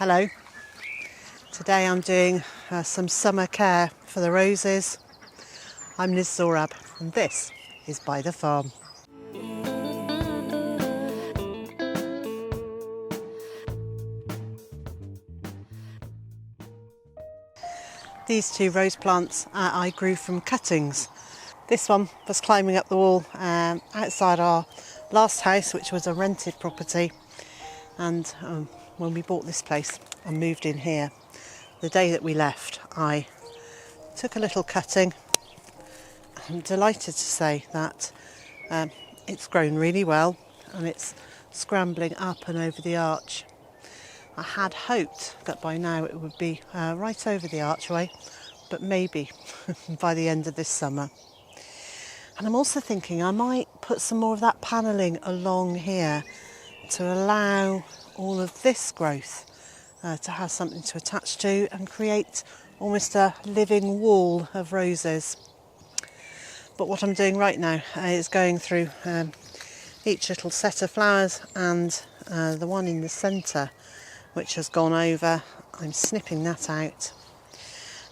Hello. Today I'm doing some summer care for the roses. I'm Liz Zorab and this is Byther Farm. These two rose plants I grew from cuttings. This one was climbing up the wall outside our last house, which was a rented property, and when we bought this place and moved in here, the day that we left, I took a little cutting. I'm delighted to say that it's grown really well and it's scrambling up and over the arch. I had hoped that by now it would be right over the archway, but maybe by the end of this summer. And I'm also thinking I might put some more of that panelling along here to allow all of this growth to have something to attach to and create almost a living wall of roses. But what I'm doing right now is going through each little set of flowers, and the one in the centre which has gone over, I'm snipping that out,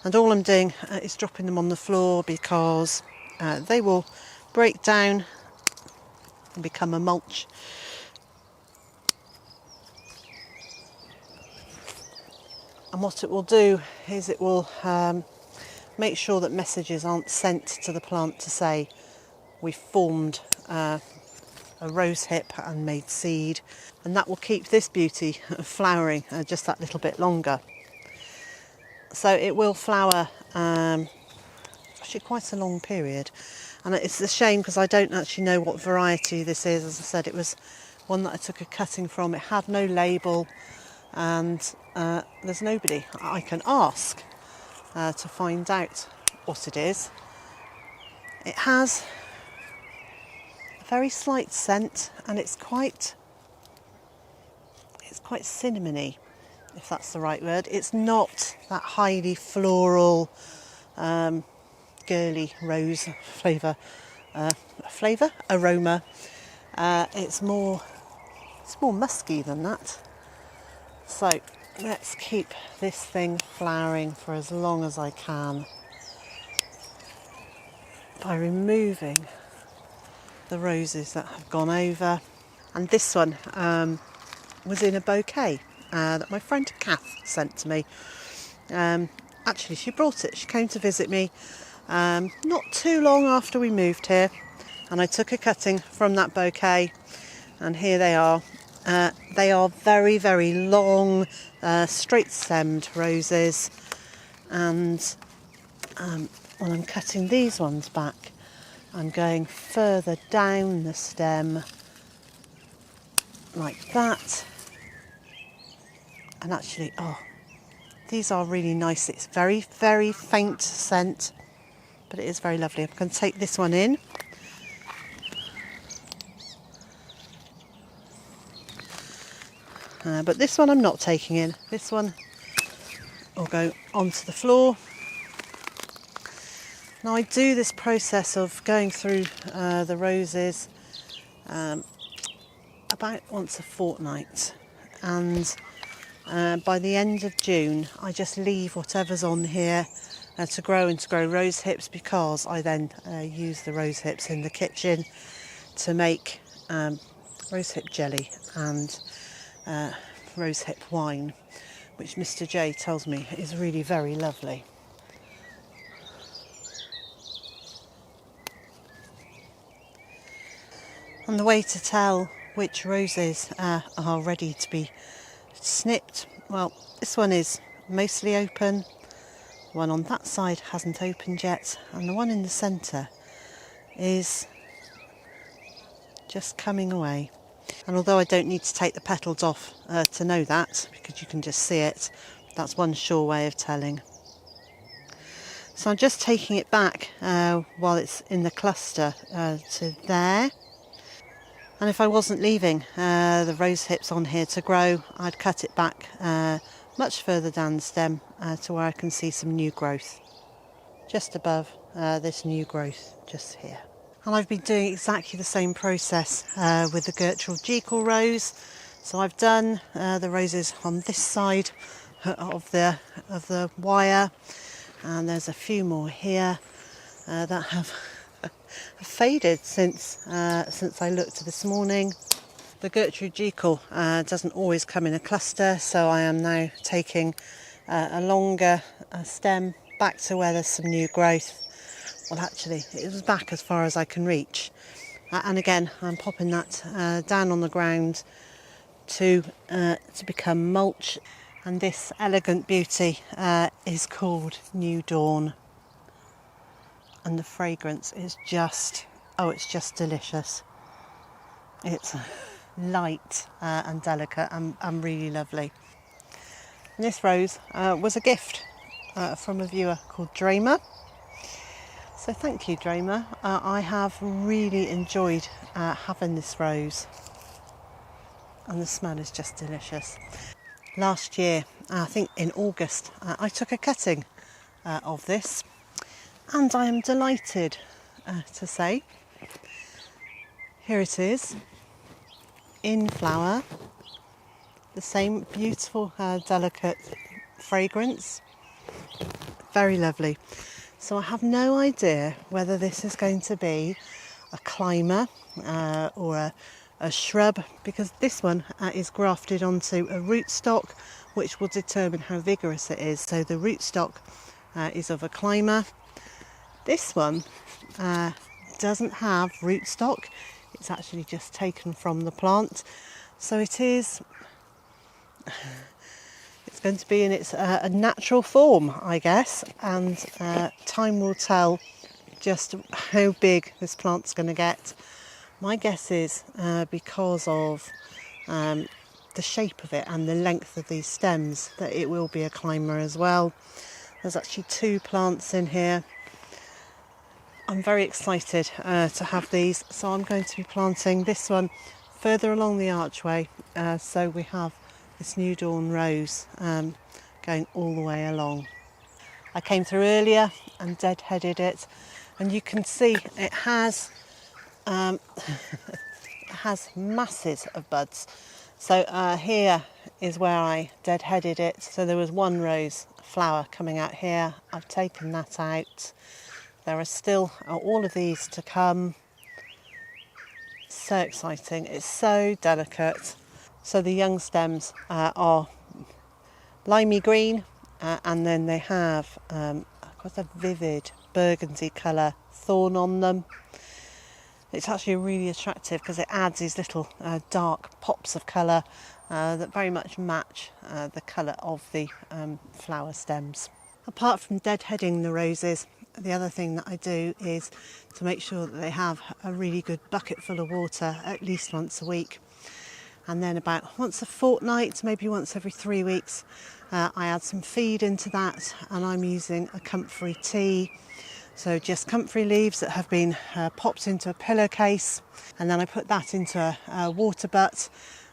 and all I'm doing is dropping them on the floor because they will break down and become a mulch. And what it will do is it will make sure that messages aren't sent to the plant to say we've formed a rose hip and made seed, and that will keep this beauty flowering just that little bit longer. So it will flower actually quite a long period, and it's a shame because I don't actually know what variety this is. As I said, it was one that I took a cutting from. It had no label, and there's nobody I can ask to find out what it is. It has a very slight scent, and it's quite cinnamony, if that's the right word. It's not that highly floral, girly rose aroma. It's more musky than that. So let's keep this thing flowering for as long as I can by removing the roses that have gone over. And this one was in a bouquet that my friend Kath sent to me. Actually, she brought it. She came to visit me not too long after we moved here, and I took a cutting from that bouquet, and here they are. They are very, very long, straight-stemmed roses, and when I'm cutting these ones back, I'm going further down the stem like that. And actually, these are really nice. It's very, very faint scent, but it is very lovely. I'm going to take this one in. But this one I'm not taking in. This one will go onto the floor. Now I do this process of going through the roses about once a fortnight, and by the end of June I just leave whatever's on here to grow rose hips, because I then use the rose hips in the kitchen to make rose hip jelly and rose hip wine, which Mr. J tells me is really very lovely. And the way to tell which roses are ready to be snipped, well, this one is mostly open, the one on that side hasn't opened yet, and the one in the centre is just coming away. And although I don't need to take the petals off to know that, because you can just see it, that's one sure way of telling. So I'm just taking it back while it's in the cluster to there. And if I wasn't leaving the rose hips on here to grow, I'd cut it back much further down the stem to where I can see some new growth, just above this new growth just here. And I've been doing exactly the same process with the Gertrude Jekyll rose. So I've done the roses on this side of the wire, and there's a few more here that have faded since I looked this morning. The Gertrude Jekyll doesn't always come in a cluster, so I am now taking a longer stem back to where there's some new growth. Well, actually, it was back as far as I can reach. And again, I'm popping that down on the ground to become mulch. And this elegant beauty is called New Dawn. And the fragrance is just, oh, it's just delicious. It's light and delicate and really lovely. And this rose was a gift from a viewer called Dramer. So thank you, Dramer. I have really enjoyed having this rose, and the smell is just delicious. Last year, I think in August, I took a cutting of this, and I am delighted to say, here it is, in flower, the same beautiful, delicate fragrance, very lovely. So I have no idea whether this is going to be a climber or a shrub, because this one is grafted onto a rootstock, which will determine how vigorous it is. So the rootstock is of a climber. This one doesn't have rootstock, it's actually just taken from the plant. So it's going to be in its a natural form, I guess, and time will tell just how big this plant's going to get. My guess is because of the shape of it and the length of these stems that it will be a climber as well. There's actually 2 plants in here. I'm very excited to have these, so I'm going to be planting this one further along the archway, so we have this New Dawn rose going all the way along. I came through earlier and deadheaded it, and you can see it has masses of buds. So here is where I deadheaded it. So there was 1 rose flower coming out here. I've taken that out. There are still all of these to come. So exciting. It's so delicate. So the young stems are limey green, and then they have quite a vivid burgundy colour thorn on them. It's actually really attractive because it adds these little dark pops of colour that very much match the colour of the flower stems. Apart from deadheading the roses, the other thing that I do is to make sure that they have a really good bucket full of water at least once a week. And then about once a fortnight, maybe once every 3 weeks, I add some feed into that, and I'm using a comfrey tea. So just comfrey leaves that have been popped into a pillowcase, and then I put that into a water butt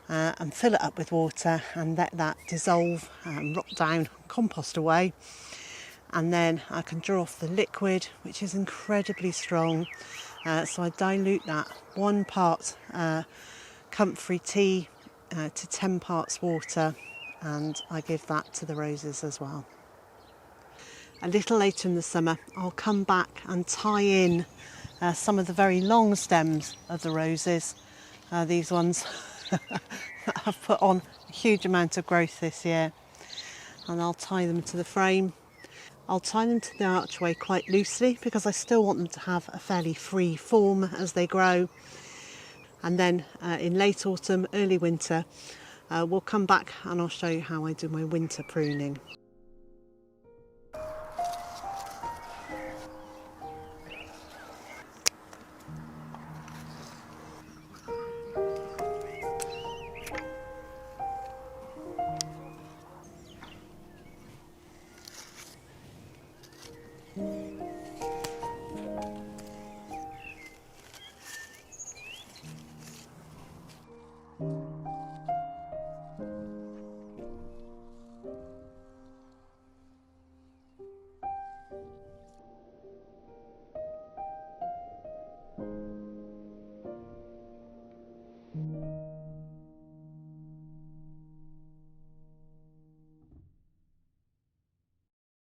and fill it up with water and let that dissolve and rot down, compost away. And then I can draw off the liquid, which is incredibly strong. So I dilute that 1 part comfrey tea to 10 parts water, and I give that to the roses as well. A little later in the summer, I'll come back and tie in some of the very long stems of the roses. These ones that have put on a huge amount of growth this year, and I'll tie them to the frame. I'll tie them to the archway quite loosely because I still want them to have a fairly free form as they grow. And then in late autumn, early winter, we'll come back and I'll show you how I do my winter pruning.